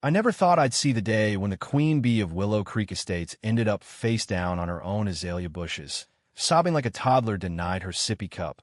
I never thought I'd see the day when the queen bee of Willow Creek Estates ended up face down on her own azalea bushes, sobbing like a toddler denied her sippy cup,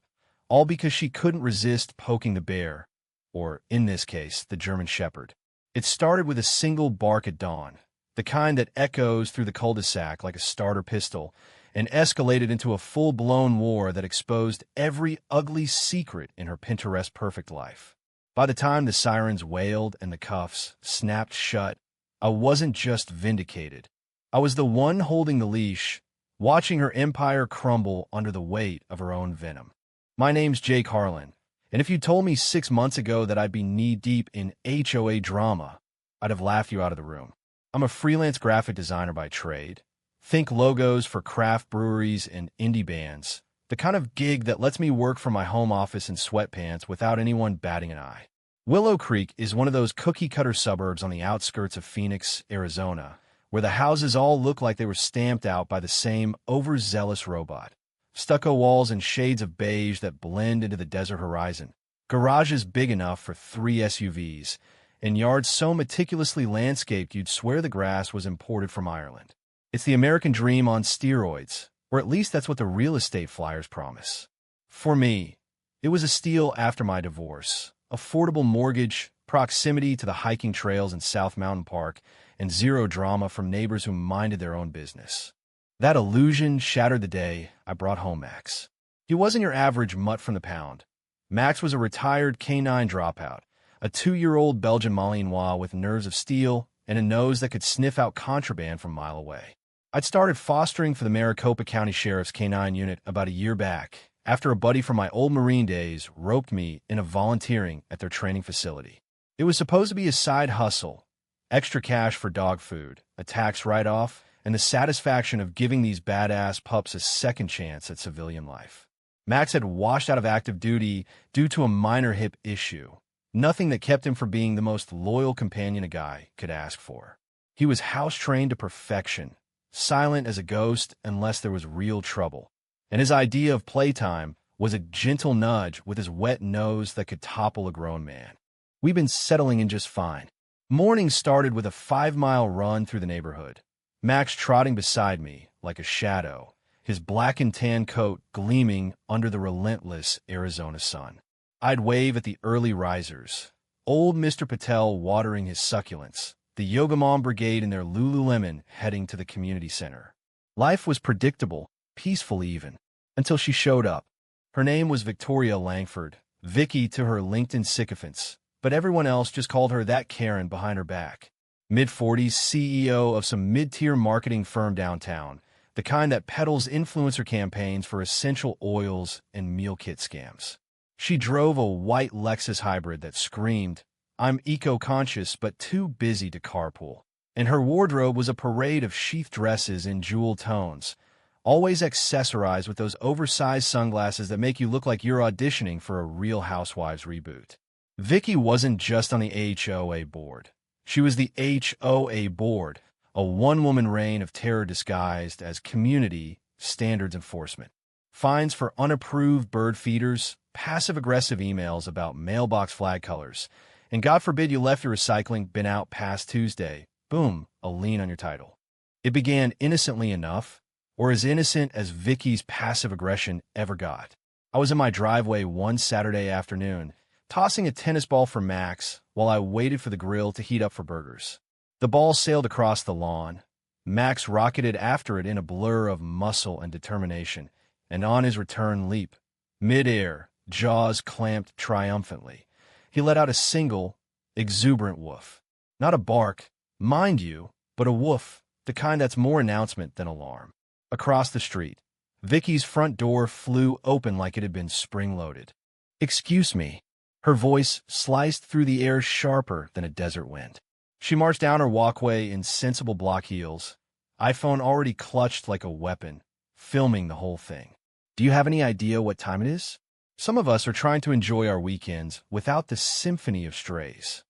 all because she couldn't resist poking the bear, or, in this case, the German Shepherd. It started with a single bark at dawn, the kind that echoes through the cul-de-sac like a starter pistol, and escalated into a full-blown war that exposed every ugly secret in her Pinterest perfect life. By the time the sirens wailed and the cuffs snapped shut, I wasn't just vindicated. I was the one holding the leash, watching her empire crumble under the weight of her own venom. My name's Jake Harlan, and if you told me 6 months ago that I'd be knee-deep in HOA drama, I'd have laughed you out of the room. I'm a freelance graphic designer by trade. Think logos for craft breweries and indie bands. The kind of gig that lets me work from my home office in sweatpants without anyone batting an eye. Willow Creek is one of those cookie-cutter suburbs on the outskirts of Phoenix, Arizona, where the houses all look like they were stamped out by the same overzealous robot. Stucco walls and shades of beige that blend into the desert horizon. Garages big enough for 3 SUVs, and yards so meticulously landscaped you'd swear the grass was imported from Ireland. It's the American dream on steroids, or at least that's what the real estate flyers promise. For me, it was a steal after my divorce. Affordable mortgage, proximity to the hiking trails in South Mountain Park, and zero drama from neighbors who minded their own business. That illusion shattered the day I brought home Max. He wasn't your average mutt from the pound. Max was a retired canine dropout, a 2-year-old Belgian Malinois with nerves of steel and a nose that could sniff out contraband from a mile away. I'd started fostering for the Maricopa County Sheriff's Canine Unit about a year back, after a buddy from my old Marine days roped me into volunteering at their training facility. It was supposed to be a side hustle, extra cash for dog food, a tax write-off, and the satisfaction of giving these badass pups a second chance at civilian life. Max had washed out of active duty due to a minor hip issue, nothing that kept him from being the most loyal companion a guy could ask for. He was house-trained to perfection, silent as a ghost unless there was real trouble, and his idea of playtime was a gentle nudge with his wet nose that could topple a grown man. We've been settling in just fine. Morning started with a 5-mile run through the neighborhood, Max trotting beside me like a shadow, his black and tan coat gleaming under the relentless Arizona sun. I'd wave at the early risers, old Mr. Patel watering his succulents, the Yoga Mom Brigade in their Lululemon heading to the community center. Life was predictable, peaceful even, until she showed up. Her name was Victoria Langford, Vicky to her LinkedIn sycophants, but everyone else just called her that Karen behind her back. Mid-40s CEO of some mid-tier marketing firm downtown, the kind that peddles influencer campaigns for essential oils and meal kit scams. She drove a white Lexus hybrid that screamed, "I'm eco-conscious but too busy to carpool." And her wardrobe was a parade of sheath dresses in jewel tones, always accessorized with those oversized sunglasses that make you look like you're auditioning for a Real Housewives reboot. Vicky wasn't just on the HOA board. She was the HOA board, a one-woman reign of terror disguised as community standards enforcement. Fines for unapproved bird feeders, passive-aggressive emails about mailbox flag colors, and God forbid you left your recycling bin out past Tuesday. Boom, a lien on your title. It began innocently enough, or as innocent as Vicky's passive aggression ever got. I was in my driveway one Saturday afternoon, tossing a tennis ball for Max while I waited for the grill to heat up for burgers. The ball sailed across the lawn. Max rocketed after it in a blur of muscle and determination, and on his return leap, mid-air, jaws clamped triumphantly, he let out a single, exuberant woof. Not a bark, mind you, but a woof, the kind that's more announcement than alarm. Across the street, Vicky's front door flew open like it had been spring-loaded. "Excuse me." Her voice sliced through the air sharper than a desert wind. She marched down her walkway in sensible block heels, iPhone already clutched like a weapon, filming the whole thing. "Do you have any idea what time it is? Some of us are trying to enjoy our weekends without the symphony of strays."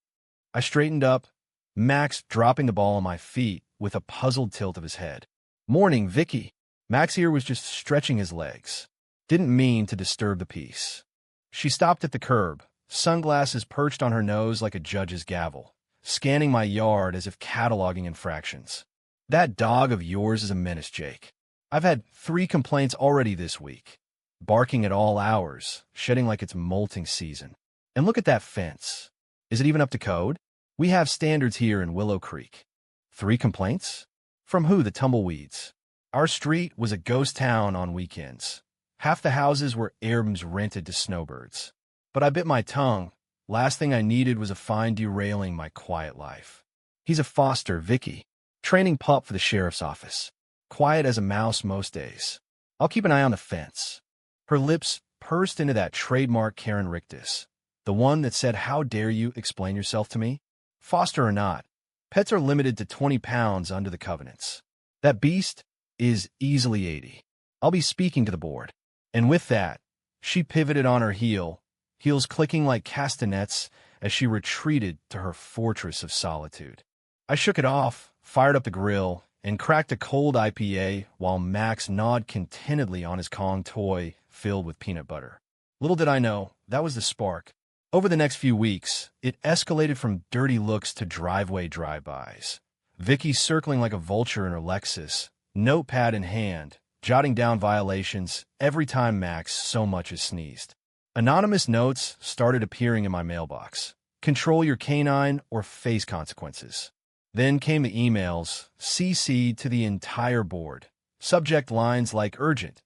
I straightened up, Max dropping the ball on my feet with a puzzled tilt of his head. "Morning, Vicky." Max here was just stretching his legs. Didn't mean to disturb the peace. She stopped at the curb, sunglasses perched on her nose like a judge's gavel. scanning my yard as if cataloging infractions. "That dog of yours is a menace, Jake. I've had 3 complaints already this week. Barking at all hours, shedding like it's molting season. And look at that fence. Is it even up to code? We have standards here in Willow Creek." 3 complaints? From who? The tumbleweeds. Our street was a ghost town on weekends. Half the houses were Airbnbs rented to snowbirds. But I bit my tongue. Last thing I needed was a fine derailing my quiet life. "He's a foster, Vicky. Training pup for the sheriff's office. Quiet as a mouse most days. I'll keep an eye on the fence." Her lips pursed into that trademark Karen rictus, the one that said, "How dare you explain yourself to me?" Foster or not, pets are limited to 20 pounds under the covenants. That beast is easily 80. I'll be speaking to the board. And with that, she pivoted on her heel, heels clicking like castanets as she retreated to her fortress of solitude. I shook it off, fired up the grill, and cracked a cold IPA while Max gnawed contentedly on his Kong toy filled with peanut butter. Little did I know, that was the spark. Over the next few weeks, it escalated from dirty looks to driveway drive-bys. Vicky circling like a vulture in her Lexus, notepad in hand, jotting down violations every time Max so much as sneezed. Anonymous notes started appearing in my mailbox. "Control your canine or face consequences." Then came the emails, CC'd to the entire board. Subject lines like urgent,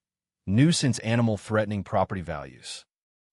nuisance animal threatening property values.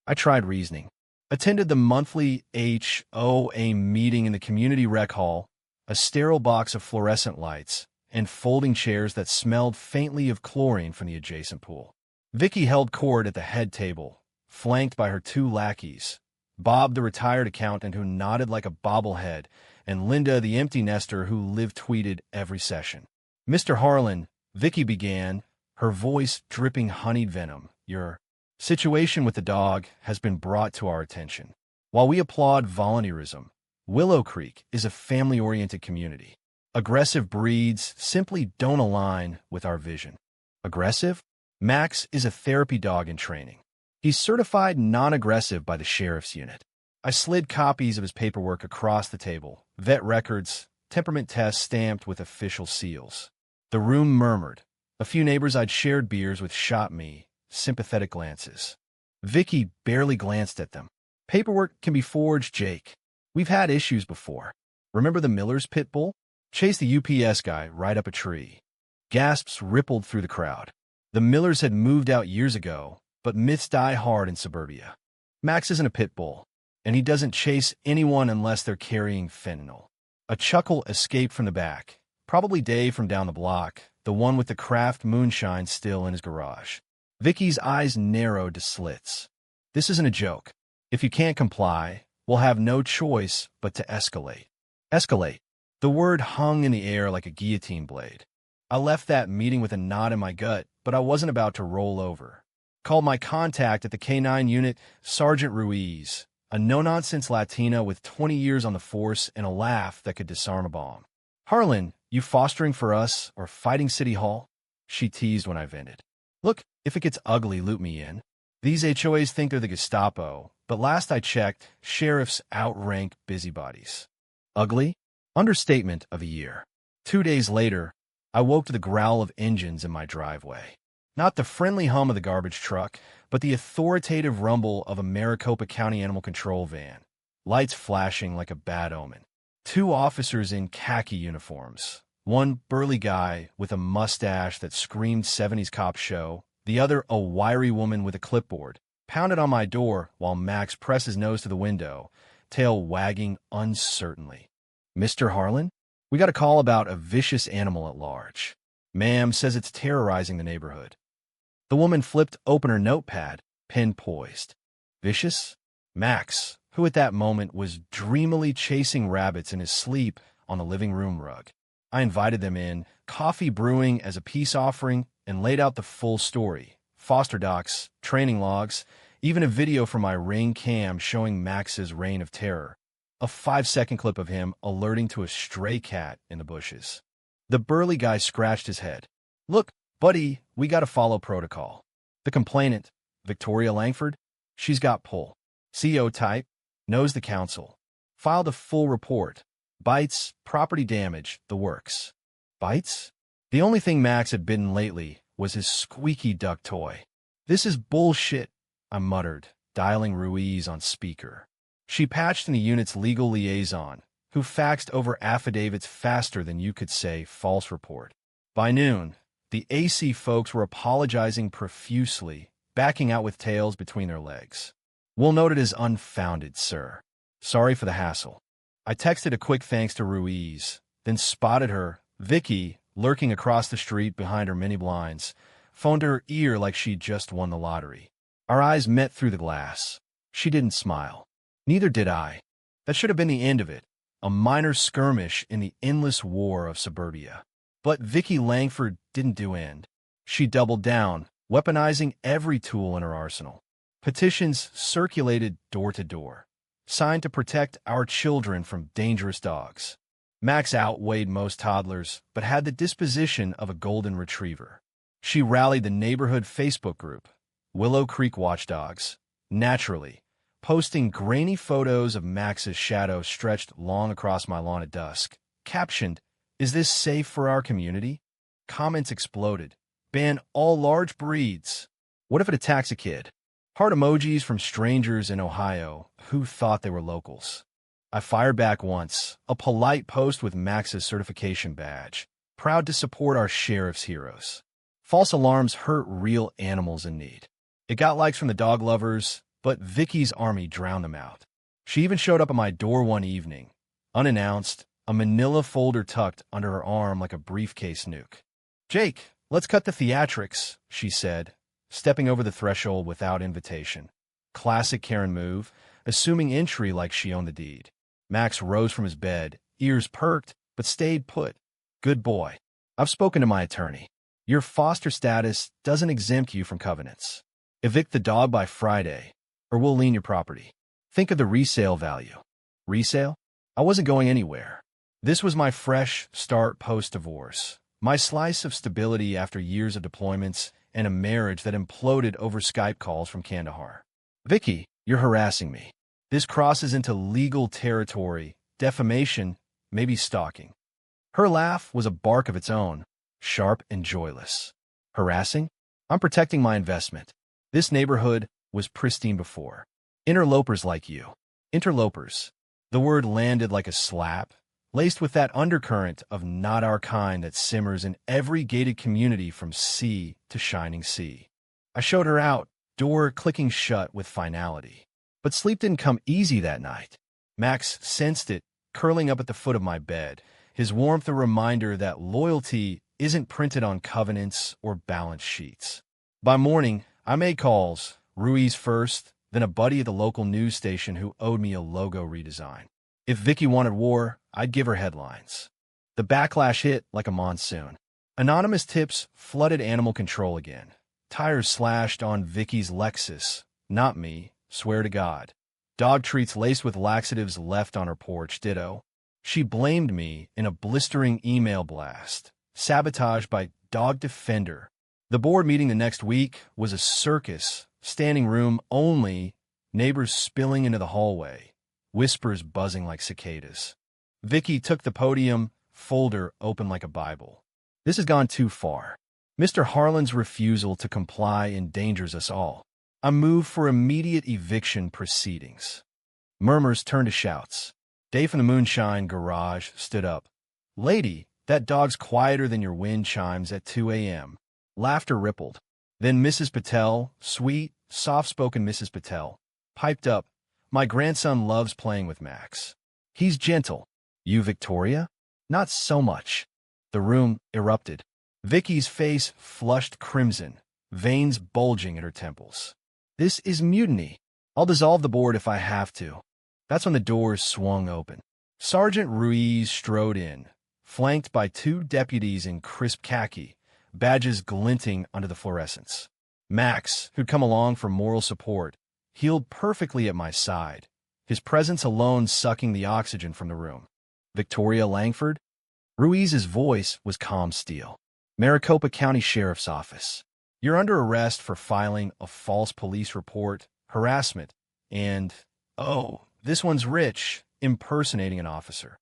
I tried reasoning. Attended the monthly HOA meeting in the community rec hall, a sterile box of fluorescent lights, and folding chairs that smelled faintly of chlorine from the adjacent pool. Vicky held court at the head table, flanked by her 2 lackeys, Bob the retired accountant who nodded like a bobblehead, and Linda the empty nester who live-tweeted every session. "Mr. Harlan," Vicky began, her voice dripping honeyed venom, "your situation with the dog has been brought to our attention. While we applaud volunteerism, Willow Creek is a family-oriented community. Aggressive breeds simply don't align with our vision." Aggressive? Max is a therapy dog in training. He's certified non-aggressive by the sheriff's unit. I slid copies of his paperwork across the table, vet records, temperament tests stamped with official seals. The room murmured. A few neighbors I'd shared beers with shot me sympathetic glances. Vicky barely glanced at them. "Paperwork can be forged, Jake. We've had issues before. Remember the Miller's pit bull? Chased the UPS guy right up a tree." Gasps rippled through the crowd. The Millers had moved out years ago, but myths die hard in suburbia. Max isn't a pit bull, and he doesn't chase anyone unless they're carrying fentanyl. A chuckle escaped from the back, probably Dave from down the block, the one with the craft moonshine still in his garage. Vicky's eyes narrowed to slits. "This isn't a joke. If you can't comply, we'll have no choice but to escalate." Escalate. The word hung in the air like a guillotine blade. I left that meeting with a knot in my gut, but I wasn't about to roll over. Called my contact at the K-9 unit, Sergeant Ruiz, a no-nonsense Latina with 20 years on the force and a laugh that could disarm a bomb. "Harlan, you fostering for us or fighting City Hall?" she teased when I vented. "Look, if it gets ugly, loop me in. These HOAs think they're the Gestapo, but last I checked, sheriffs outrank busybodies." Ugly? Understatement of a year. 2 days later, I woke to the growl of engines in my driveway. Not the friendly hum of the garbage truck, but the authoritative rumble of a Maricopa County Animal Control van, lights flashing like a bad omen. 2 officers in khaki uniforms, one burly guy with a mustache that screamed 70s cop show, the other a wiry woman with a clipboard, pounded on my door while Max pressed his nose to the window, tail wagging uncertainly. "Mr. Harlan? We got a call about a vicious animal at large. Ma'am says it's terrorizing the neighborhood." The woman flipped open her notepad, pen poised. "Vicious?" Max, who at that moment was dreamily chasing rabbits in his sleep on the living room rug. I invited them in, coffee brewing as a peace offering, and laid out the full story. Foster docs, training logs, even a video from my Ring cam showing Max's reign of terror. A 5-second clip of him alerting to a stray cat in the bushes. The burly guy scratched his head. "Look, buddy, we gotta follow protocol." The complainant, Victoria Langford, she's got pull. CO type, knows the council. Filed a full report. Bites, property damage, the works. Bites? The only thing Max had bitten lately was his squeaky duck toy. This is bullshit, I muttered, dialing Ruiz on speaker. She patched in the unit's legal liaison, who faxed over affidavits faster than you could say false report. By noon, the AC folks were apologizing profusely, backing out with tails between their legs. We'll note it as unfounded, sir. Sorry for the hassle. I texted a quick thanks to Ruiz, then spotted her, Vicky, lurking across the street behind her mini blinds, phoned to her ear like she'd just won the lottery. Our eyes met through the glass. She didn't smile. Neither did I. That should have been the end of it, a minor skirmish in the endless war of suburbia. But Vicky Langford didn't do end. She doubled down, weaponizing every tool in her arsenal. Petitions circulated door to door, signed to protect our children from dangerous dogs. Max outweighed most toddlers, but had the disposition of a golden retriever. She rallied the neighborhood Facebook group, Willow Creek Watchdogs, naturally, posting grainy photos of Max's shadow stretched long across my lawn at dusk. Captioned, "Is this safe for our community?" Comments exploded. "Ban all large breeds. What if it attacks a kid?" Heart emojis from strangers in Ohio who thought they were locals. I fired back once, a polite post with Max's certification badge, proud to support our sheriff's heroes. False alarms hurt real animals in need. It got likes from the dog lovers, but Vicky's army drowned them out. She even showed up at my door one evening, unannounced, a manila folder tucked under her arm like a briefcase nuke. "Jake, let's cut the theatrics," she said, stepping over the threshold without invitation. Classic Karen move, assuming entry like she owned the deed. Max rose from his bed, ears perked, but stayed put. "Good boy. I've spoken to my attorney. Your foster status doesn't exempt you from covenants. Evict the dog by Friday, or we'll lien your property. Think of the resale value." Resale? I wasn't going anywhere. This was my fresh start post-divorce, my slice of stability after years of deployments and a marriage that imploded over Skype calls from Kandahar. "Vicky, you're harassing me. This crosses into legal territory, defamation, maybe stalking." Her laugh was a bark of its own, sharp and joyless. "Harassing? I'm protecting my investment. This neighborhood was pristine before. Interlopers like you. Interlopers." The word landed like a slap, laced with that undercurrent of not our kind that simmers in every gated community from sea to shining sea. I showed her out, door clicking shut with finality. But sleep didn't come easy that night. Max sensed it, curling up at the foot of my bed, his warmth a reminder that loyalty isn't printed on covenants or balance sheets. By morning, I made calls, Ruiz first, then a buddy at the local news station who owed me a logo redesign. If Vicky wanted war, I'd give her headlines. The backlash hit like a monsoon. Anonymous tips flooded animal control again. Tires slashed on Vicky's Lexus, not me, swear to God. Dog treats laced with laxatives left on her porch, ditto. She blamed me in a blistering email blast, sabotaged by Dog Defender. The board meeting the next week was a circus, standing room only, neighbors spilling into the hallway, whispers buzzing like cicadas. Vicky took the podium, folder open like a Bible. "This has gone too far. Mr. Harlan's refusal to comply endangers us all. I move for immediate eviction proceedings." Murmurs turned to shouts. Dave from the Moonshine Garage stood up. "Lady, that dog's quieter than your wind chimes at 2 a.m. Laughter rippled. Then Mrs. Patel, sweet, soft-spoken Mrs. Patel, piped up, "My grandson loves playing with Max. He's gentle. You, Victoria? Not so much." The room erupted. Vicky's face flushed crimson, veins bulging at her temples. "This is mutiny. I'll dissolve the board if I have to." That's when the doors swung open. Sergeant Ruiz strode in, flanked by two deputies in crisp khaki, badges glinting under the fluorescence. Max, who'd come along for moral support, heeled perfectly at my side, his presence alone sucking the oxygen from the room. "Victoria Langford?" Ruiz's voice was calm steel. "Maricopa County Sheriff's Office. You're under arrest for filing a false police report, harassment, and, oh, this one's rich, impersonating an officer."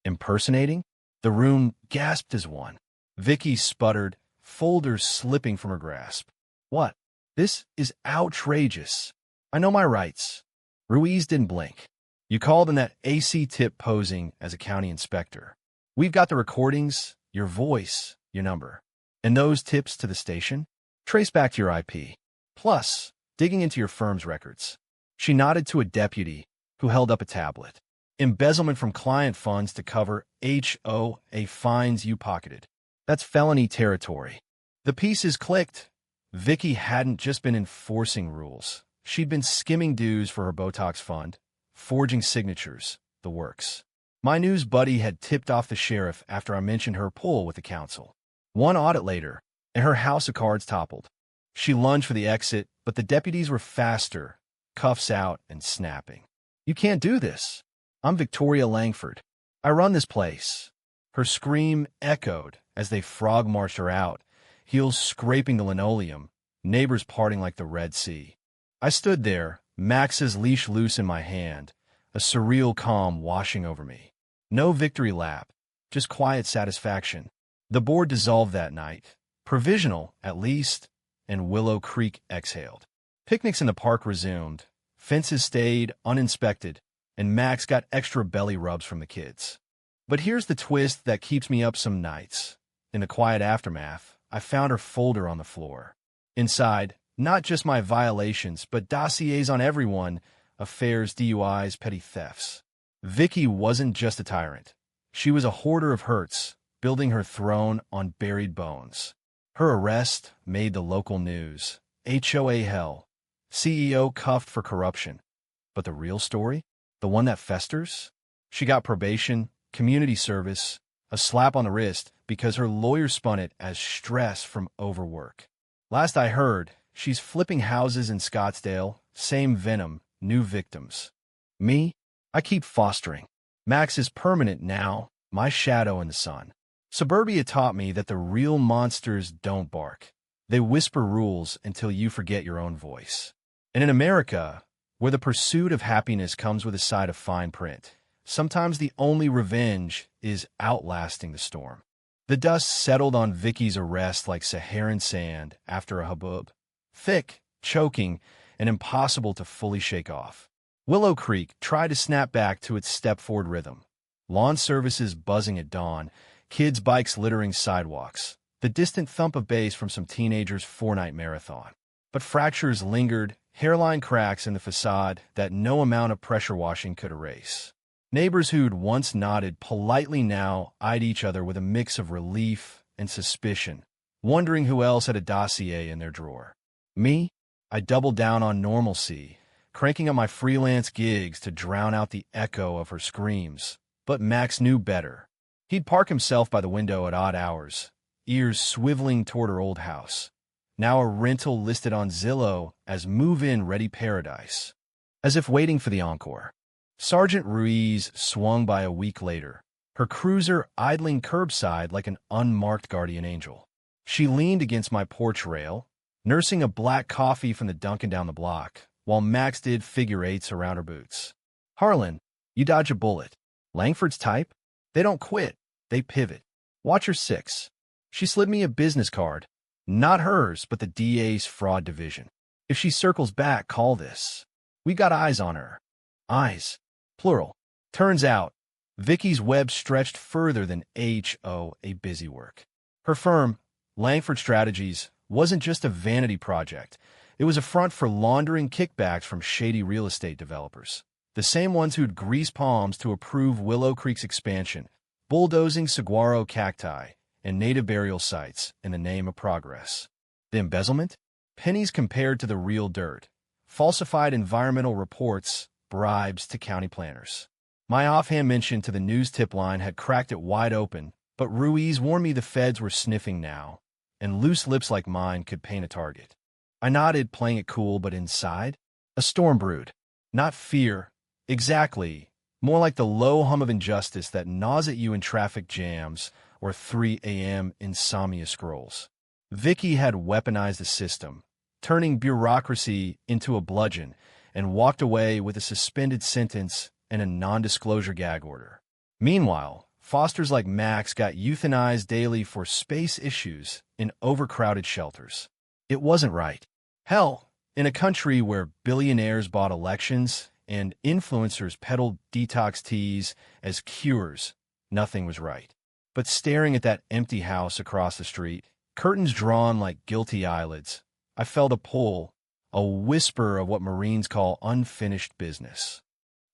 Impersonating? The room gasped as one. Vicky sputtered, folders slipping from her grasp. What? This is outrageous. I know my rights. Ruiz didn't blink. You called in that AC tip posing as a county inspector. We've got the recordings, your voice, your number. And those tips to the station? Trace back to your IP. Plus, digging into your firm's records. She nodded to a deputy who held up a tablet. Embezzlement from client funds to cover HOA fines you pocketed. That's felony territory. The pieces clicked. Vicky hadn't just been enforcing rules. She'd been skimming dues for her Botox fund, forging signatures, the works. My news buddy had tipped off the sheriff after I mentioned her pull with the council. One audit later, and her house of cards toppled. She lunged for the exit, but the deputies were faster, cuffs out and snapping. You can't do this. I'm Victoria Langford. I run this place. Her scream echoed as they frog-marched her out, heels scraping the linoleum, neighbors parting like the Red Sea. I stood there, Max's leash loose in my hand, a surreal calm washing over me. No victory lap, just quiet satisfaction. The board dissolved that night, provisional at least, and Willow Creek exhaled. Picnics in the park resumed, fences stayed uninspected, and Max got extra belly rubs from the kids. But here's the twist that keeps me up some nights. In the quiet aftermath, I found her folder on the floor. Inside, not just my violations, but dossiers on everyone, affairs, DUIs, petty thefts. Vicky wasn't just a tyrant. She was a hoarder of hurts, building her throne on buried bones. Her arrest made the local news. HOA hell. CEO cuffed for corruption. But the real story? The one that festers? She got probation, community service, a slap on the wrist because her lawyer spun it as stress from overwork. Last I heard, she's flipping houses in Scottsdale, same venom, new victims. Me? I keep fostering. Max is permanent now, my shadow in the sun. Suburbia taught me that the real monsters don't bark. They whisper rules until you forget your own voice. And in America, where the pursuit of happiness comes with a side of fine print, sometimes the only revenge is outlasting the storm. The dust settled on Vicky's arrest like Saharan sand after a hubbub. Thick, choking, and impossible to fully shake off. Willow Creek tried to snap back to its step-forward rhythm. Lawn services buzzing at dawn, kids' bikes littering sidewalks, the distant thump of bass from some teenagers' four-night marathon. But fractures lingered, hairline cracks in the facade that no amount of pressure washing could erase. Neighbors who'd once nodded politely now eyed each other with a mix of relief and suspicion, wondering who else had a dossier in their drawer. Me? I doubled down on normalcy, cranking up my freelance gigs to drown out the echo of her screams. But Max knew better. He'd park himself by the window at odd hours, ears swiveling toward her old house. Now a rental listed on Zillow as move-in ready paradise. As if waiting for the encore. Sergeant Ruiz swung by a week later, her cruiser idling curbside like an unmarked guardian angel. She leaned against my porch rail, nursing a black coffee from the Dunkin' down the block, while Max did figure eights around her boots. Harlan, you dodge a bullet. Langford's type? They don't quit, they pivot. Watch her 6. She slid me a business card. Not hers, but the DA's fraud division. If she circles back, call this. We got eyes on her. Eyes. Plural. Turns out, Vicky's web stretched further than HOA busy work. Her firm, Langford Strategies, wasn't just a vanity project. It was a front for laundering kickbacks from shady real estate developers. The same ones who'd grease palms to approve Willow Creek's expansion, bulldozing saguaro cacti, and native burial sites in the name of progress. The embezzlement? Pennies compared to the real dirt. Falsified environmental reports, bribes to county planners. My offhand mention to the news tip line had cracked it wide open, but Ruiz warned me the feds were sniffing now, and loose lips like mine could paint a target. I nodded, playing it cool, but inside, a storm brewed. Not fear, exactly, more like the low hum of injustice that gnaws at you in traffic jams or 3 a.m. insomnia scrolls. Vicky had weaponized the system, turning bureaucracy into a bludgeon, and walked away with a suspended sentence and a non-disclosure gag order. Meanwhile, fosters like Max got euthanized daily for space issues in overcrowded shelters. It wasn't right. Hell, in a country where billionaires bought elections and influencers peddled detox teas as cures, nothing was right. But staring at that empty house across the street, curtains drawn like guilty eyelids, I felt a pull, a whisper of what Marines call unfinished business.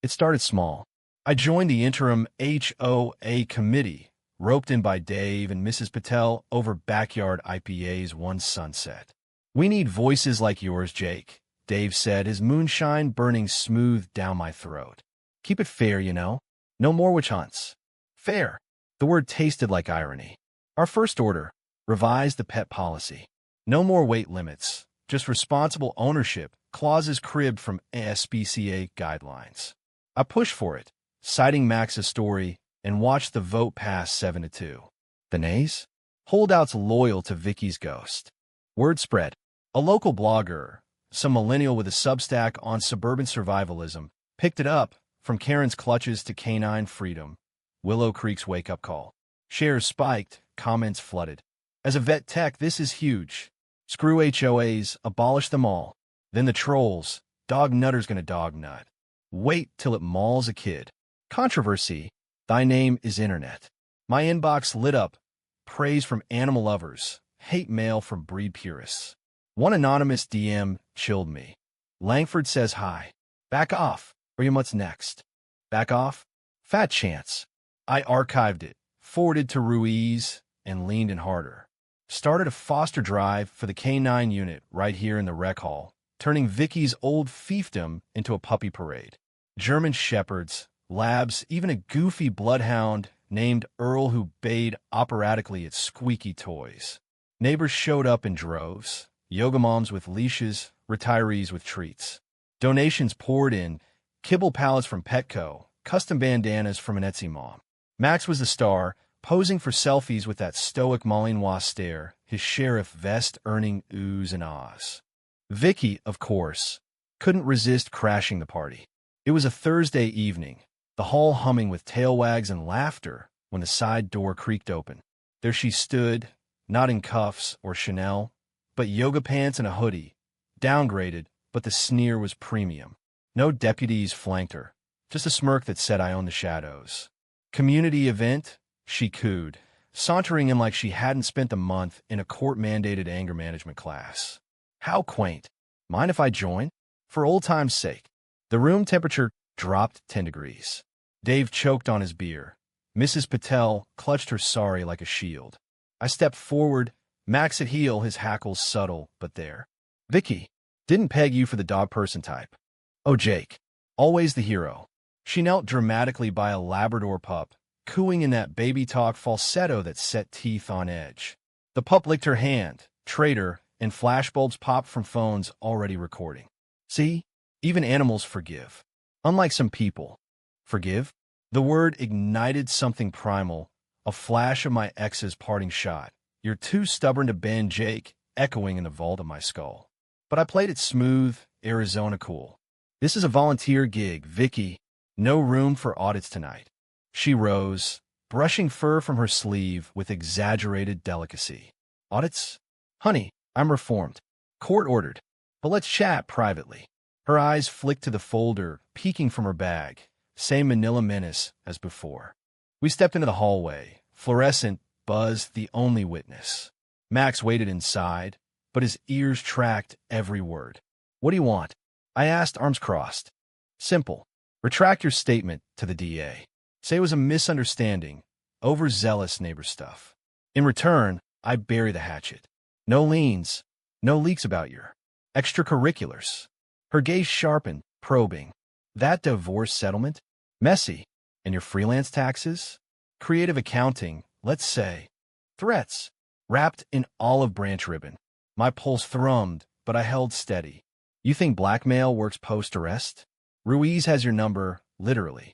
It started small. I joined the interim HOA committee, roped in by Dave and Mrs. Patel over backyard IPAs one sunset. "We need voices like yours, Jake," Dave said, his moonshine burning smooth down my throat. "Keep it fair, you know. No more witch hunts." Fair. The word tasted like irony. Our first order: revise the pet policy. No more weight limits, just responsible ownership, clauses cribbed from ASPCA guidelines. I pushed for it, citing Max's story, and watched the vote pass 7-2. The nays? Holdouts loyal to Vicky's ghost. Word spread. A local blogger, some millennial with a Substack on suburban survivalism, picked it up, from Karen's clutches to canine freedom. Willow Creek's wake-up call. Shares spiked, comments flooded. As a vet tech, this is huge. Screw HOAs, abolish them all. Then the trolls. Dog nutter's gonna dog nut. Wait till it mauls a kid. Controversy. Thy name is internet. My inbox lit up. Praise from animal lovers. Hate mail from breed purists. One anonymous DM chilled me. Langford says hi. Back off, or you what's next? Back off? Fat chance. I archived it, forwarded to Ruiz, and leaned in harder. Started a foster drive for the K9 unit right here in the rec hall, turning Vicky's old fiefdom into a puppy parade. German shepherds, labs, even a goofy bloodhound named Earl who bayed operatically at squeaky toys. Neighbors showed up in droves, yoga moms with leashes, retirees with treats. Donations poured in, kibble pallets from Petco, custom bandanas from an Etsy mom. Max was the star, posing for selfies with that stoic Malinois stare, his sheriff vest earning oohs and ahs. Vicky, of course, couldn't resist crashing the party. It was a Thursday evening, the hall humming with tail wags and laughter when the side door creaked open. There she stood, not in cuffs or Chanel, but yoga pants and a hoodie, downgraded, but the sneer was premium. No deputies flanked her, just a smirk that said I own the shadows. Community event? She cooed, sauntering in like she hadn't spent a month in a court-mandated anger management class. How quaint. Mind if I join? For old time's sake. The room temperature dropped 10 degrees. Dave choked on his beer. Mrs. Patel clutched her sari like a shield. I stepped forward, Max at heel, his hackles subtle but there. Vicky, didn't peg you for the dog-person type. Oh, Jake, always the hero. She knelt dramatically by a Labrador pup, cooing in that baby talk falsetto that set teeth on edge. The pup licked her hand, traitor, and flashbulbs popped from phones already recording. See? Even animals forgive. Unlike some people. Forgive? The word ignited something primal, a flash of my ex's parting shot. You're too stubborn to bend, Jake, echoing in the vault of my skull. But I played it smooth, Arizona cool. This is a volunteer gig, Vicky. No room for audits tonight. She rose, brushing fur from her sleeve with exaggerated delicacy. Audits? Honey, I'm reformed. Court-ordered. But let's chat privately. Her eyes flicked to the folder, peeking from her bag. Same manila menace as before. We stepped into the hallway. Fluorescent, Buzz the only witness. Max waited inside, but his ears tracked every word. What do you want? I asked, arms crossed. Simple. Retract your statement to the DA. Say it was a misunderstanding, overzealous neighbor stuff. In return, I bury the hatchet. No liens, no leaks about your extracurriculars. Her gaze sharpened, probing. That divorce settlement? Messy. And your freelance taxes? Creative accounting, let's say. Threats. Wrapped in olive branch ribbon. My pulse thrummed, but I held steady. You think blackmail works post-arrest? Ruiz has your number, literally.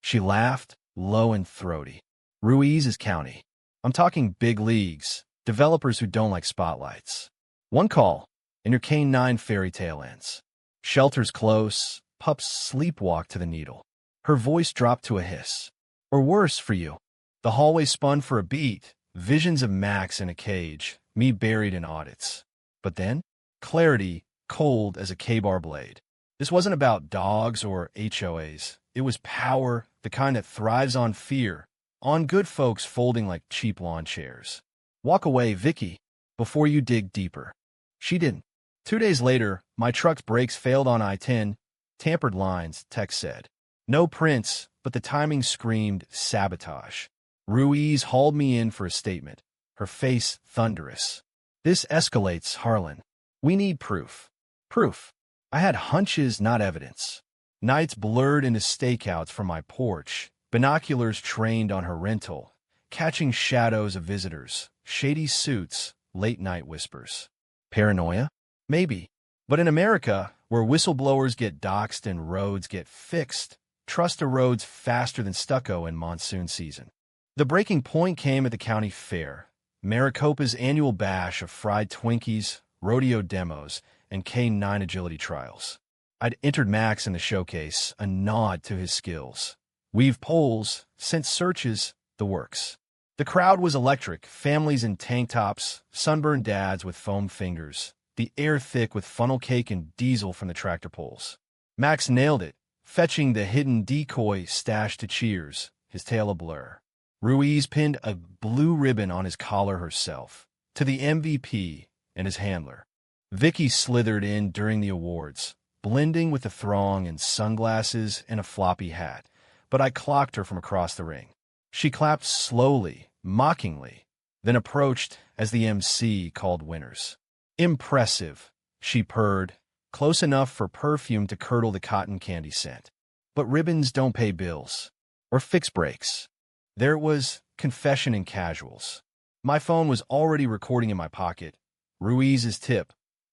She laughed, low and throaty. Ruiz is county. I'm talking big leagues, developers who don't like spotlights. One call, and your K9 fairy tale ends. Shelter's close, pups sleepwalk to the needle. Her voice dropped to a hiss. Or worse for you. The hallway spun for a beat, visions of Max in a cage, me buried in audits. But then, clarity, cold as a K-bar blade. This wasn't about dogs or HOAs. It was power, the kind that thrives on fear, on good folks folding like cheap lawn chairs. Walk away, Vicky, before you dig deeper. She didn't. 2 days later, my truck's brakes failed on I-10. Tampered lines, text said. No prints, but the timing screamed sabotage. Ruiz hauled me in for a statement, her face thunderous. This escalates, Harlan. We need proof. Proof. I had hunches, not evidence. Nights blurred into stakeouts from my porch, binoculars trained on her rental, catching shadows of visitors, shady suits, late-night whispers. Paranoia? Maybe. But in America, where whistleblowers get doxxed and roads get fixed, trust erodes faster than stucco in monsoon season. The breaking point came at the county fair, Maricopa's annual bash of fried Twinkies, rodeo demos, and K-9 agility trials. I'd entered Max in the showcase, a nod to his skills. Weave poles, sent searches, the works. The crowd was electric, families in tank tops, sunburned dads with foam fingers, the air thick with funnel cake and diesel from the tractor poles. Max nailed it, fetching the hidden decoy stashed to cheers, his tail a blur. Ruiz pinned a blue ribbon on his collar herself, to the MVP and his handler. Vicky slithered in during the awards, blending with the throng in sunglasses and a floppy hat, but I clocked her from across the ring. She clapped slowly, mockingly, then approached as the MC called winners. Impressive, she purred, close enough for perfume to curdle the cotton candy scent. But ribbons don't pay bills. Or fix breaks. There it was, confession in casuals. My phone was already recording in my pocket. Ruiz's tip.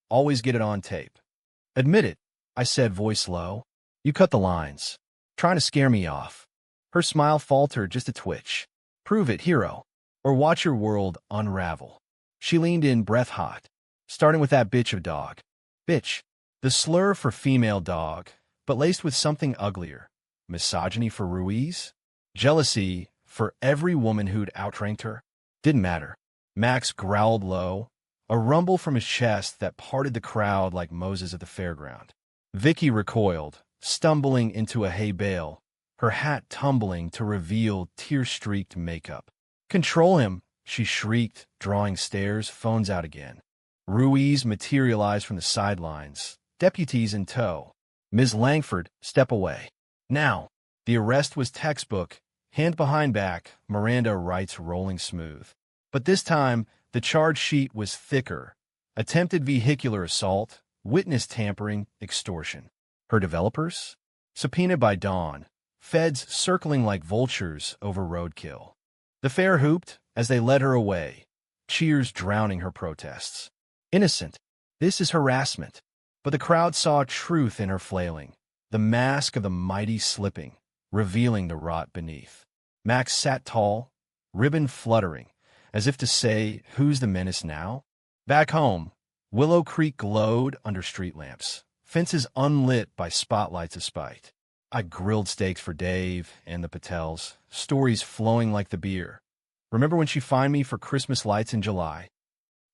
Always get it on tape. Admit it, I said, voice low. You cut the lines. Trying to scare me off. Her smile faltered just a twitch. Prove it, hero. Or watch your world unravel. She leaned in, breath hot. Starting with that bitch of dog. Bitch. The slur for female dog, but laced with something uglier. Misogyny for Ruiz? Jealousy for every woman who'd outranked her? Didn't matter. Max growled low, a rumble from his chest that parted the crowd like Moses at the fairground. Vicky recoiled, stumbling into a hay bale, her hat tumbling to reveal tear-streaked makeup. Control him, she shrieked, drawing stairs, phones out again. Ruiz materialized from the sidelines, deputies in tow. Ms. Langford, step away. Now. The arrest was textbook, hand behind back, Miranda rights rolling smooth. But this time, the charge sheet was thicker. Attempted vehicular assault, witness tampering, extortion. Her developers? Subpoenaed by dawn. Feds circling like vultures over roadkill. The fair hooped as they led her away, cheers drowning her protests. Innocent. This is harassment. But the crowd saw truth in her flailing, the mask of the mighty slipping, revealing the rot beneath. Max sat tall, ribbon fluttering, as if to say, who's the menace now? Back home, Willow Creek glowed under street lamps, fences unlit by spotlights of spite. I grilled steaks for Dave and the Patels, stories flowing like the beer. Remember when she fined me for Christmas lights in July?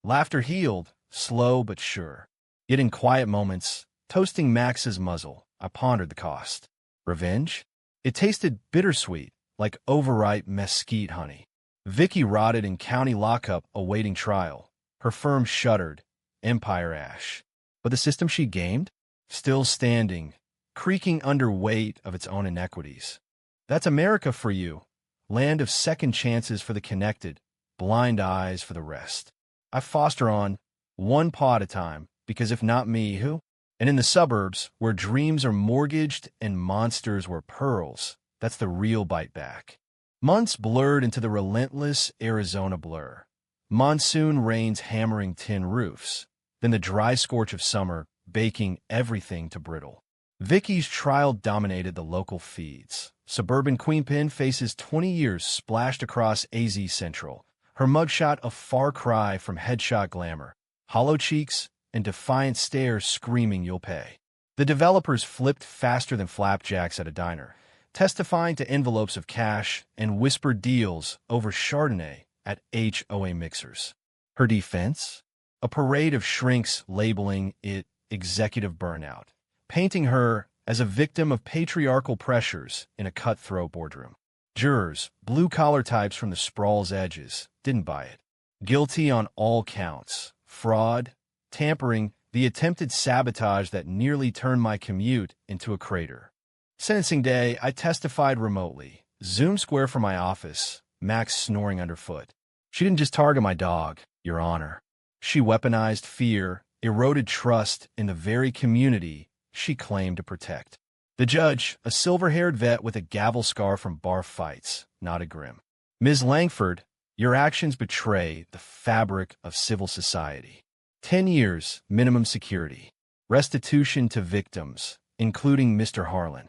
Laughter healed, slow but sure. Yet in quiet moments, toasting Max's muzzle, I pondered the cost. Revenge? It tasted bittersweet, like overripe mesquite honey. Vicky rotted in county lockup awaiting trial. Her firm shuddered, empire ash. But the system she gamed? Still standing, creaking under weight of its own inequities. That's America for you. Land of second chances for the connected, blind eyes for the rest. I foster on, one paw at a time, because if not me, who? And in the suburbs, where dreams are mortgaged and monsters were pearls, that's the real bite back. Months blurred into the relentless Arizona blur. Monsoon rains hammering tin roofs, then the dry scorch of summer baking everything to brittle. Vicky's trial dominated the local feeds. Suburban Queenpin faces 20 years splashed across AZ Central, her mugshot a far cry from headshot glamour, hollow cheeks, and defiant stares screaming you'll pay. The developers flipped faster than flapjacks at a diner. testifying to envelopes of cash and whispered deals over Chardonnay at HOA mixers. Her defense? A parade of shrinks labeling it executive burnout, painting her as a victim of patriarchal pressures in a cutthroat boardroom. Jurors, blue-collar types from the sprawl's edges, didn't buy it. Guilty on all counts: fraud, tampering, the attempted sabotage that nearly turned my commute into a crater. Sentencing day, I testified remotely. Zoom square from my office, Max snoring underfoot. She didn't just target my dog, Your Honor. She weaponized fear, eroded trust in the very community she claimed to protect. The judge, a silver-haired vet with a gavel scar from bar fights, nodded grim. Ms. Langford, your actions betray the fabric of civil society. 10 years, minimum security. Restitution to victims, including Mr. Harlan.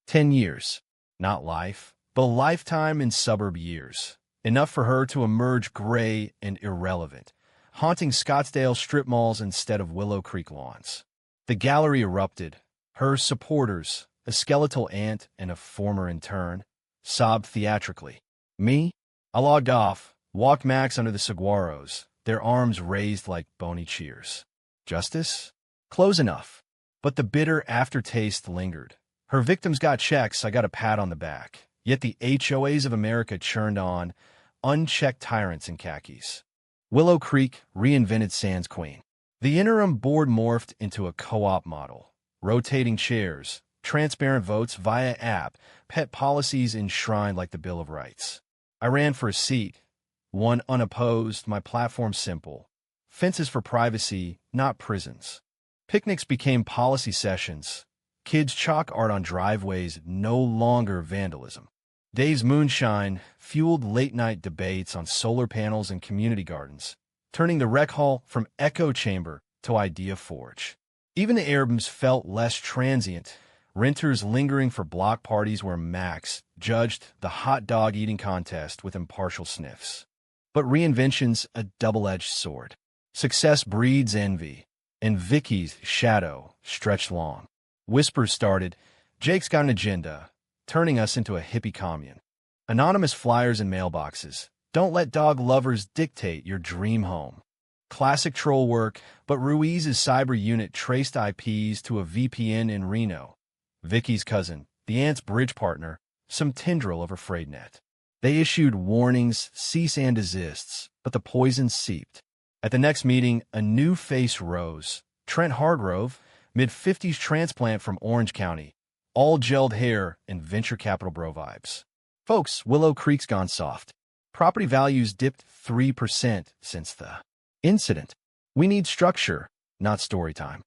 10 years. Not life, but a lifetime in suburb years. Enough for her to emerge gray and irrelevant, haunting Scottsdale strip malls instead of Willow Creek lawns. The gallery erupted. Her supporters, a skeletal aunt and a former intern, sobbed theatrically. Me? I logged off, walked Max under the saguaros, their arms raised like bony cheers. Justice? Close enough. But the bitter aftertaste lingered. Her victims got checks, I got a pat on the back. Yet the HOAs of America churned on, unchecked tyrants in khakis. Willow Creek reinvented Sans Queen. The interim board morphed into a co-op model. Rotating chairs, transparent votes via app, pet policies enshrined like the Bill of Rights. I ran for a seat. One unopposed, my platform simple. Fences for privacy, not prisons. Picnics became policy sessions. Kids chalk art on driveways, no longer vandalism. Dave's moonshine fueled late-night debates on solar panels and community gardens, turning the rec hall from echo chamber to idea forge. Even the Arabs felt less transient, renters lingering for block parties where Max judged the hot dog eating contest with impartial sniffs. But reinvention's a double-edged sword. Success breeds envy, and Vicky's shadow stretched long. Whispers started, Jake's got an agenda, turning us into a hippie commune. Anonymous flyers in mailboxes. Don't let dog lovers dictate your dream home. Classic troll work, but Ruiz's cyber unit traced IPs to a VPN in Reno. Vicky's cousin, the aunt's bridge partner, some tendril of her frayed net. They issued warnings, cease and desists, but the poison seeped. At the next meeting, a new face rose. Trent Hargrove, mid-50s transplant from Orange County, all gelled hair and venture capital bro vibes. Folks, Willow Creek's gone soft. Property values dipped 3% since the incident. We need structure, not story time.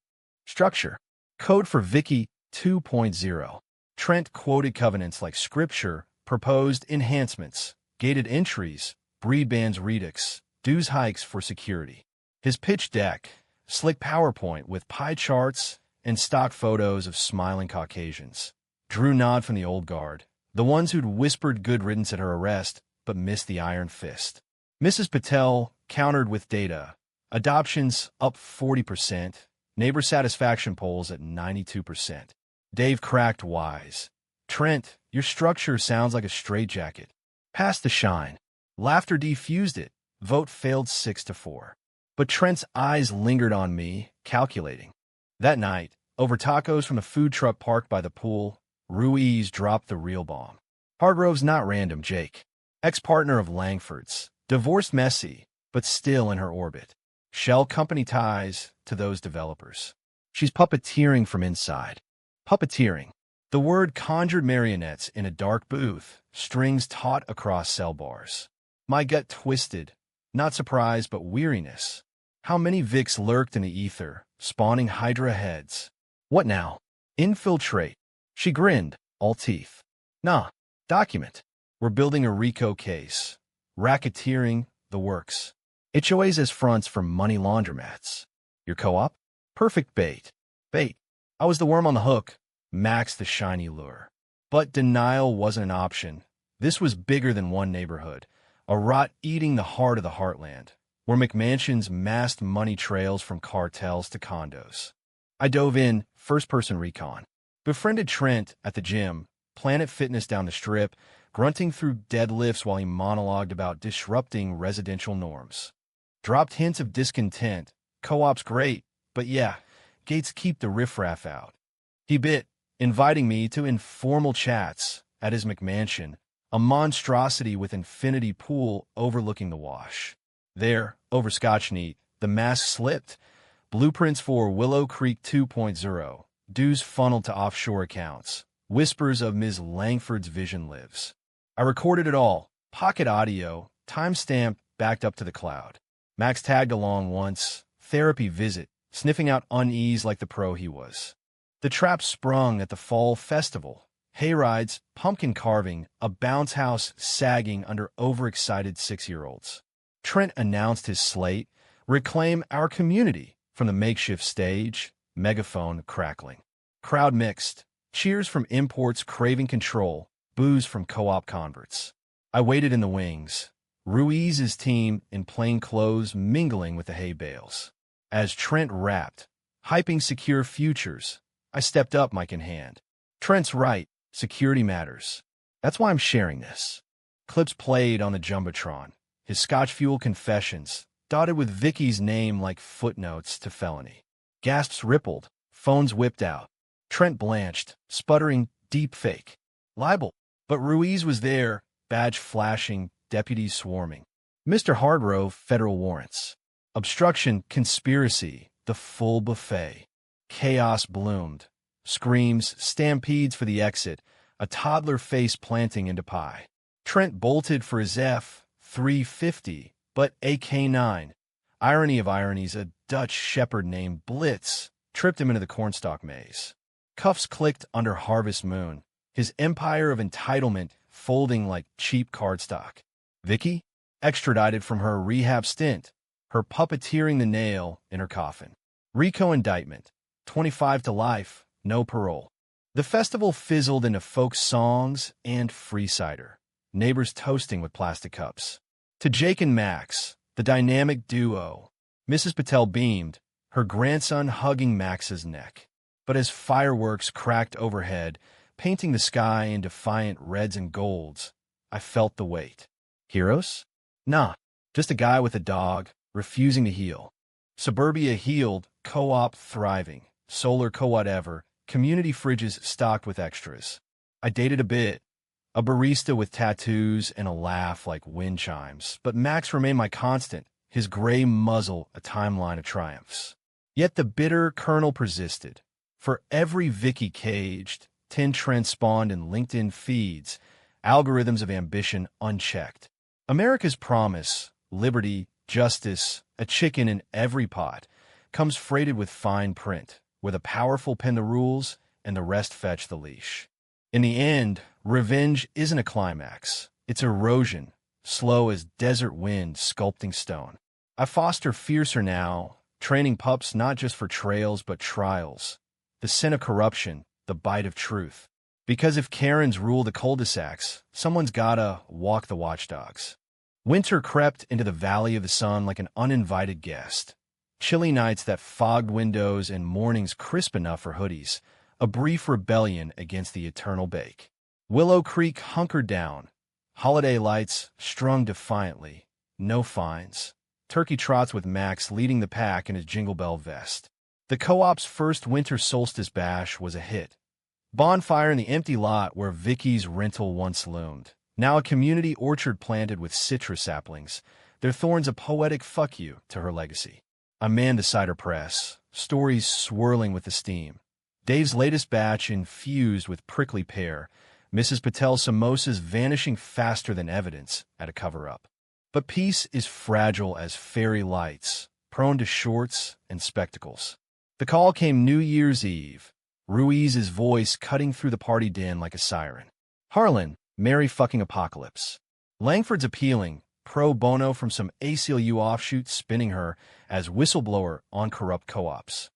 Structure. Code for Vicky 2.0. Trent quoted covenants like scripture, proposed enhancements, gated entries, breed bans redux, dues hikes for security. His pitch deck, slick PowerPoint with pie charts and stock photos of smiling Caucasians, drew nod from the old guard, the ones who'd whispered good riddance at her arrest but missed the iron fist. Mrs. Patel countered with data. Adoptions up 40%, neighbor satisfaction polls at 92%. Dave cracked wise. Trent, your structure sounds like a straitjacket. Pass the shine. Laughter defused it. Vote failed 6-4. But Trent's eyes lingered on me, calculating. That night, over tacos from the food truck parked by the pool, Ruiz dropped the real bomb. Hargrove's not random, Jake. Ex-partner of Langford's. Divorced messy, but still in her orbit. Shell company ties to those developers. She's puppeteering from inside. Puppeteering. The word conjured marionettes in a dark booth, strings taut across cell bars. My gut twisted. Not surprise, but weariness. How many Vics lurked in the ether, spawning Hydra heads? What now? Infiltrate. She grinned, all teeth. Nah, document. We're building a RICO case. Racketeering, the works. HOAs as fronts for money laundromats. Your co-op? Perfect bait. Bait. I was the worm on the hook. Max the shiny lure. But denial wasn't an option. This was bigger than one neighborhood. A rot eating the heart of the heartland, where McMansions masked money trails from cartels to condos. I dove in, first-person recon. Befriended Trent at the gym, Planet Fitness down the strip, grunting through deadlifts while he monologued about disrupting residential norms. Dropped hints of discontent. Co-op's great, but yeah, Gates keep the riffraff out. He bit, inviting me to informal chats at his McMansion, a monstrosity with infinity pool overlooking the wash. There, over Scotch Neat, the mask slipped. Blueprints for Willow Creek 2.0, dues funneled to offshore accounts. Whispers of Ms. Langford's vision lives. I recorded it all, pocket audio, timestamp backed up to the cloud. Max tagged along once, therapy visit, sniffing out unease like the pro he was. The trap sprung at the fall festival. Hayrides, pumpkin carving, a bounce house sagging under overexcited 6-year-olds. Trent announced his slate, reclaim our community, from the makeshift stage, megaphone crackling. Crowd mixed, cheers from imports craving control, boos from co-op converts. I waited in the wings, Ruiz's team in plain clothes mingling with the hay bales. As Trent rapped, hyping secure futures, I stepped up mic in hand. Trent's right, security matters. That's why I'm sharing this. Clips played on the Jumbotron, his Scotch Fuel confessions, dotted with Vicky's name like footnotes to felony. Gasps rippled, phones whipped out. Trent blanched, sputtering, deep fake. Libel. But Ruiz was there, badge flashing, deputies swarming. Mr. Hardrove, federal warrants. Obstruction, conspiracy, the full buffet. Chaos bloomed. Screams, stampedes for the exit, a toddler face planting into pie. Trent bolted for his F-350, but AK-9. Irony of ironies, a Dutch shepherd named Blitz tripped him into the cornstalk maze. Cuffs clicked under harvest moon, his empire of entitlement folding like cheap cardstock. Vicky? Extradited from her rehab stint, her puppeteering the nail in her coffin. RICO indictment, 25 to life, no parole. The festival fizzled into folk songs and free cider, neighbors toasting with plastic cups. To Jake and Max, the dynamic duo, Mrs. Patel beamed, her grandson hugging Max's neck. But as fireworks cracked overhead, painting the sky in defiant reds and golds, I felt the weight. Heroes? Nah, just a guy with a dog, refusing to heal. Suburbia healed, co-op thriving, solar co-whatever, community fridges stocked with extras. I dated a bit, a barista with tattoos and a laugh like wind chimes, but Max remained my constant, his gray muzzle a timeline of triumphs. Yet the bitter kernel persisted. For every Vicky caged, 10 Trent spawned in LinkedIn feeds, algorithms of ambition unchecked. America's promise, liberty, justice, a chicken in every pot, comes freighted with fine print, where the powerful pen the rules and the rest fetch the leash. In the end, revenge isn't a climax. It's erosion, slow as desert wind sculpting stone. I foster fiercer now, training pups not just for trails but trials. The sin of corruption, the bite of truth. Because if Karens rule the cul-de-sacs, someone's gotta walk the watchdogs. Winter crept into the valley of the sun like an uninvited guest. Chilly nights that fogged windows and mornings crisp enough for hoodies. A brief rebellion against the eternal bake. Willow Creek hunkered down. Holiday lights strung defiantly. No fines. Turkey trots with Max leading the pack in his Jingle Bell vest. The co-op's first winter solstice bash was a hit. Bonfire in the empty lot where Vicky's rental once loomed. Now a community orchard planted with citrus saplings, their thorns a poetic fuck you to her legacy. I manned the cider press, stories swirling with the steam. Dave's latest batch infused with prickly pear, Mrs. Patel's samosas vanishing faster than evidence at a cover-up. But peace is fragile as fairy lights, prone to shorts and spectacles. The call came New Year's Eve, Ruiz's voice cutting through the party din like a siren. Harlan, merry fucking apocalypse. Langford's appealing, pro bono from some ACLU offshoot spinning her as whistleblower on corrupt co-ops.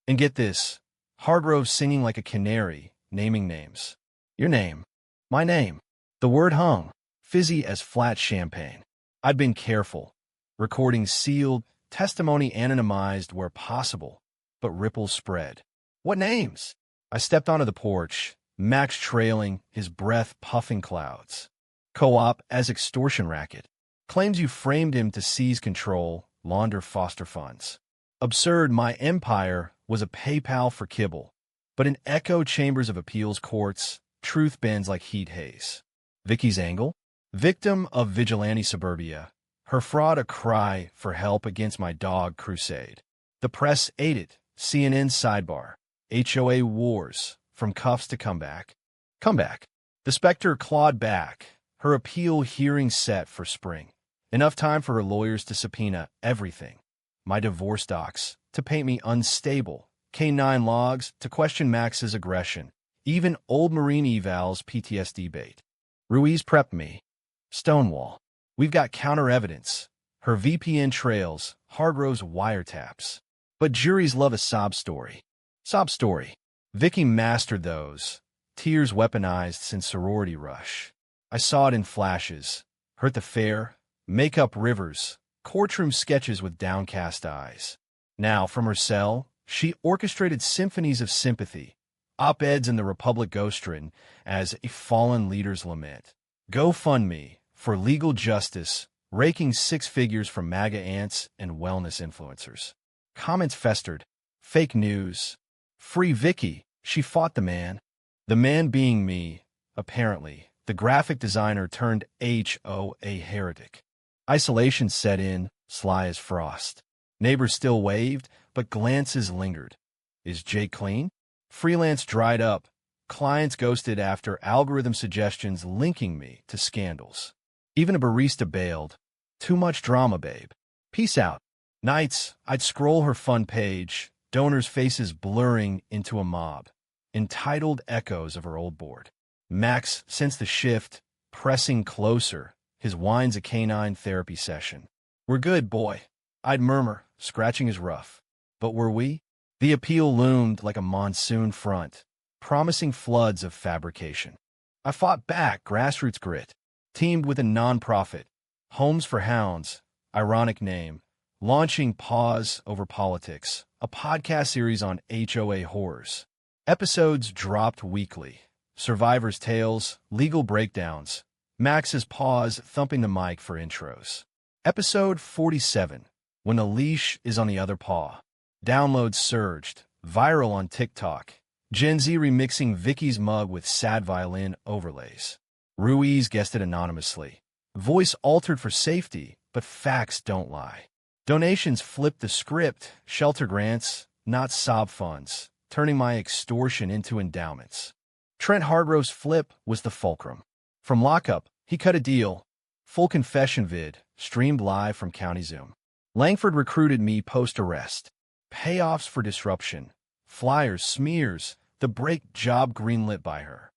And get this, Hardrove singing like a canary, naming names. Your name. My name. The word hung, fizzy as flat champagne. I'd been careful. Recordings sealed, testimony anonymized where possible, but ripples spread. What names? I stepped onto the porch, Max trailing, his breath puffing clouds. Co-op as extortion racket. Claims you framed him to seize control, launder foster funds. Absurd, my empire was a PayPal for kibble. But in echo chambers of appeals courts, truth bends like heat haze. Vicky's angle? Victim of vigilante suburbia. Her fraud a cry for help against my dog crusade. The press ate it. CNN sidebar. HOA wars. From cuffs to comeback. Comeback. The specter clawed back. Her appeal hearing set for spring. Enough time for her lawyers to subpoena everything. My divorce docs to paint me unstable. K9 logs to question Max's aggression. Even old Marine evals PTSD bait. Ruiz prepped me. Stonewall. We've got counter evidence. Her VPN trails, Hardrose wiretaps. But juries love a sob story. Sob story. Vicky mastered those. Tears weaponized since sorority rush. I saw it in flashes. Hurt the fair. Makeup rivers. Courtroom sketches with downcast eyes. Now, from her cell, she orchestrated symphonies of sympathy. Op-eds in the Republic ghostwritten as a fallen leader's lament. GoFundMe for legal justice, raking 6 figures from MAGA ants and wellness influencers. Comments festered. Fake news. Free Vicky. She fought the man. The man being me, apparently. The graphic designer turned HOA heretic. Isolation set in, sly as frost. Neighbors still waved, but glances lingered. Is Jake clean? Freelance dried up. Clients ghosted after algorithm suggestions linking me to scandals. Even a barista bailed. Too much drama, babe. Peace out. Nights, I'd scroll her fun page, donors' faces blurring into a mob. Entitled echoes of her old board. Max, since the shift, pressing closer, his whine's a canine therapy session. We're good, boy. I'd murmur, scratching his ruff. But were we? The appeal loomed like a monsoon front, promising floods of fabrication. I fought back, grassroots grit, teamed with a non-profit, Homes for Hounds, ironic name, launching Pause Over Politics, a podcast series on HOA horrors. Episodes dropped weekly. Survivors' tales, legal breakdowns. Max's paws thumping the mic for intros. Episode 47, When a Leash is on the Other Paw. Downloads surged, viral on TikTok. Gen Z remixing Vicky's mug with sad violin overlays. Ruiz guessed it anonymously. Voice altered for safety, but facts don't lie. Donations flipped the script, shelter grants, not sob funds, turning my extortion into endowments. Trent Hardrose flip was the fulcrum. From lockup, he cut a deal. Full confession vid, streamed live from County Zoom. Langford recruited me post-arrest. Payoffs for disruption. Flyers, smears, the break job greenlit by her.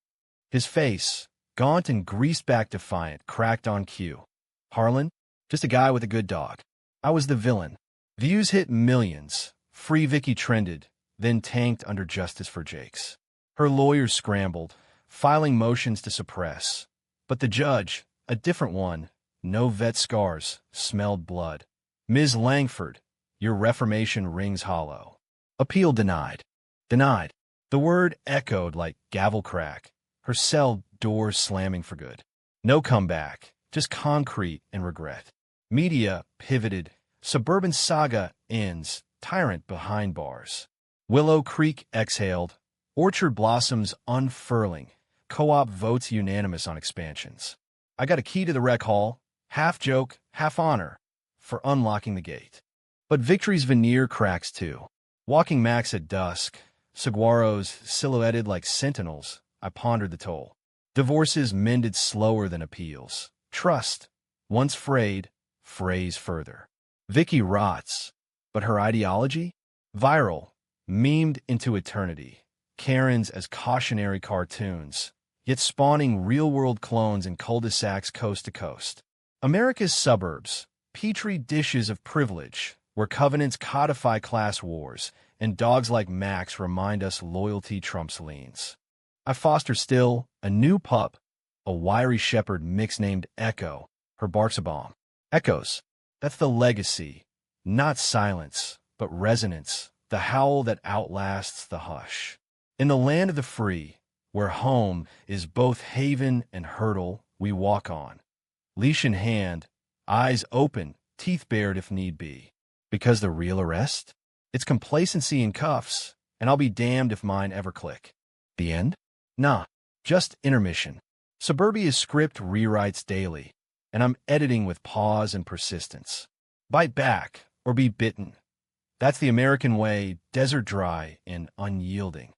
His face, gaunt and greased-back defiant, cracked on cue. Harlan? Just a guy with a good dog. I was the villain. Views hit millions. Free Vicky trended, then tanked under Justice for Jakes. Her lawyers scrambled, filing motions to suppress. But the judge, a different one, no vet scars, smelled blood. Ms. Langford, your reformation rings hollow. Appeal denied. Denied. The word echoed like gavel crack, her cell doors slamming for good. No comeback, just concrete and regret. Media pivoted. Suburban saga ends. Tyrant behind bars. Willow Creek exhaled. Orchard blossoms unfurling. Co-op votes unanimous on expansions. I got a key to the rec hall, half joke, half honor, for unlocking the gate. But victory's veneer cracks too. Walking Max at dusk, saguaros silhouetted like sentinels, I pondered the toll. Divorces mended slower than appeals. Trust, once frayed, frays further. Vicky rots, but her ideology? Viral, memed into eternity. Karens as cautionary cartoons, yet spawning real-world clones in cul-de-sacs coast to coast. America's suburbs, petri dishes of privilege, where covenants codify class wars, and dogs like Max remind us loyalty trumps liens. I foster still, a new pup, a wiry shepherd mix named Echo. Her bark's a bomb. Echoes, that's the legacy, not silence, but resonance, the howl that outlasts the hush. In the land of the free, where home is both haven and hurdle we walk on. Leash in hand, eyes open, teeth bared if need be. Because the real arrest? It's complacency in cuffs, and I'll be damned if mine ever click. The end? Nah, just intermission. Suburbia's script rewrites daily, and I'm editing with pause and persistence. Bite back, or be bitten. That's the American way, desert dry and unyielding.